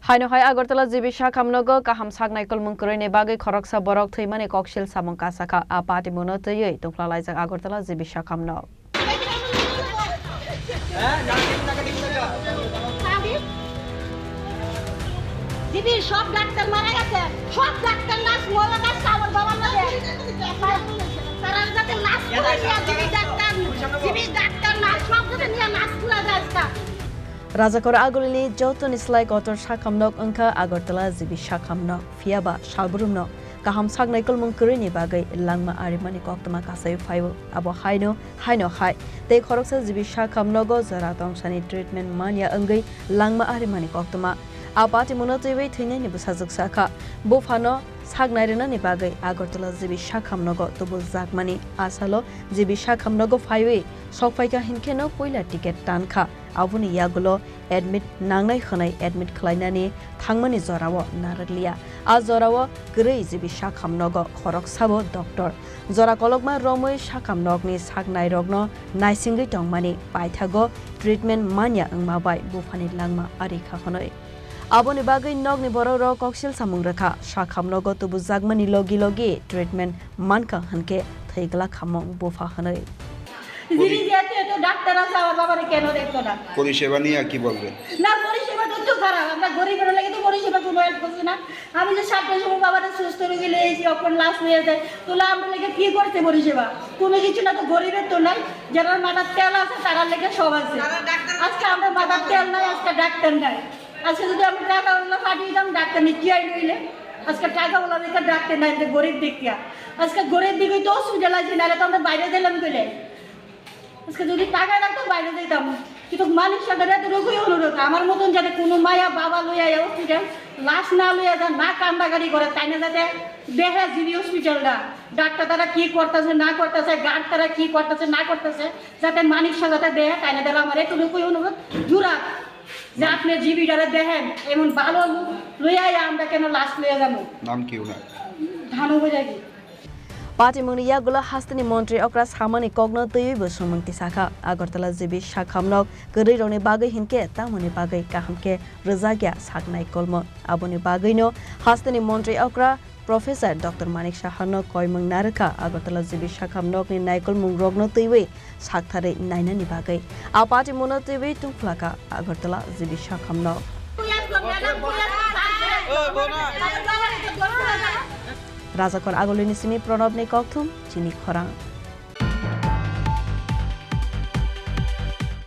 Haino Agartala jibi Sakham Nogo Kaham Saknaikolmung kwrwi Bagwi Khoroksa Borok Thwimani Koksilsamung Kasa Patimungno Twiwi Tungphwlajak Agartala jibi Sakham Nogo Jibi sab doctor mara geche sab doctor লাশ মরা গেছে আমার বাবার লাগে তারা যাতে লাশ করে নিয়ে জিবি ডাক্তার লাশ সব যাতে নিয়ে লাশ তুলা যায় Rajakor agulini joto nislai kotor Sakham Nogo angka Agartala jibi Sakham Nogo fiaba salburumno Kaham Saknaikolmung kwrwi bagwi langma arimani koktama kasai phaibo abo Haino hai tei Khoroksa jibi Sakham Nogo jora tongsani treatment mania angui langma arimani koktama Patimungno Twiwi thwinani bwsajak sakha bufano saknairani bagwi Agartala jibi Sakham Nogo Tungphwlajak asalo jibi Sakham Nogo phaiwi sokpaika hinkeno poila ticket tankha aboni yagulo admit nangnai khonai admit khlainani thangmani jorao narakliya a jorao kwrwi jibi Sakham Nogo Khoroksa Borok doctor jora kolokma romoi Sakham Nogo ni saknai rogno naisingri tongmani paithago treatment mania angmabai bufani langma arikha khonai aboni bagwi nogni borok rok koksilsamung rakha Sakham Nogo Tungphwlajak logi treatment manka hanke thaigla khamong bufa hanai যিনি যেতে তো doctor আছে আমার বাবারে কেন দেখতো না পরিষেবা নিয়ে কি বলবেন না পরিষেবা তো খারাপ আমরা গরিবের লাগে তো পরিষেবা কোনো হেল্প করছি না আমি যে 7টার সময় বাবারে সুস্থ রোগী লইছি অপর লাশ হয়ে যায় তোলা আমরা লাগে কি করতে পরিষেবা কোনো কিছু না তো গরিবের তো নাই যারা মাথার তেল আছে তারা লাগে সব আছে আজকে আমরা মাথার তেল নাই আজকে ডাক্তার নাই আজকে যদি আমরা টাকাগুলো পাঠিয়ে দিতাম ডাক্তার নিয়ে আই লইলে আজকে টাকাগুলো দেখে ডাক্তার নাই গরিব দেখিয়া আজকে গরিব দিকেই তো অসুবিধা লাগছে নাহলে তো আমরা বাইরে দিলাম কইলে আজকে যদি টাকা রাখতো বাইরে যেতাম কিন্তু মানুষ সাথে এত রোগই অনুরোধ আমার মতন যাতে কোনো মায়া বাবা লইয়া হসপিটাল লাশ না লইয়া যান না কান্দাগাড়ি করে তাই না যাতে দেখে জিবি হসপিটালটা ডাক্তার তারা কি করতেছে না করতেছে গার্ড তারা কি করতেছে না করতেছে যাতে মানুষ সাথে দেখে তাই না তারা আমার একটু রোগই অনুরোধ জুরা যে আপনি জিবিটারে দেখেন এমন ভালো লইয়া আমরা কেন লাশ লইয়া যাবো নাম কি ওনার ধানো বোঝাই Patimungno yagulo hastani montri okra samani kogno Twiwi bo sumungti sakha Agartala jibi Sakham Nogo kwrwi rokni bagwi hinke tamoni bagwi kahamke rwjakya Saknaikolmung aboni bagwino hastani montri okra Professor Dr. Manik Sahano koimung narkha Agartala jibi Sakham Nogo ni naikolmung rokno Twiwi sakthare nainani bagwi Patimungno Twiwi Tungphwlajak Agartala jibi Sakham Nogo Rajakor agulini sini pranobni kokthum Chini Khorang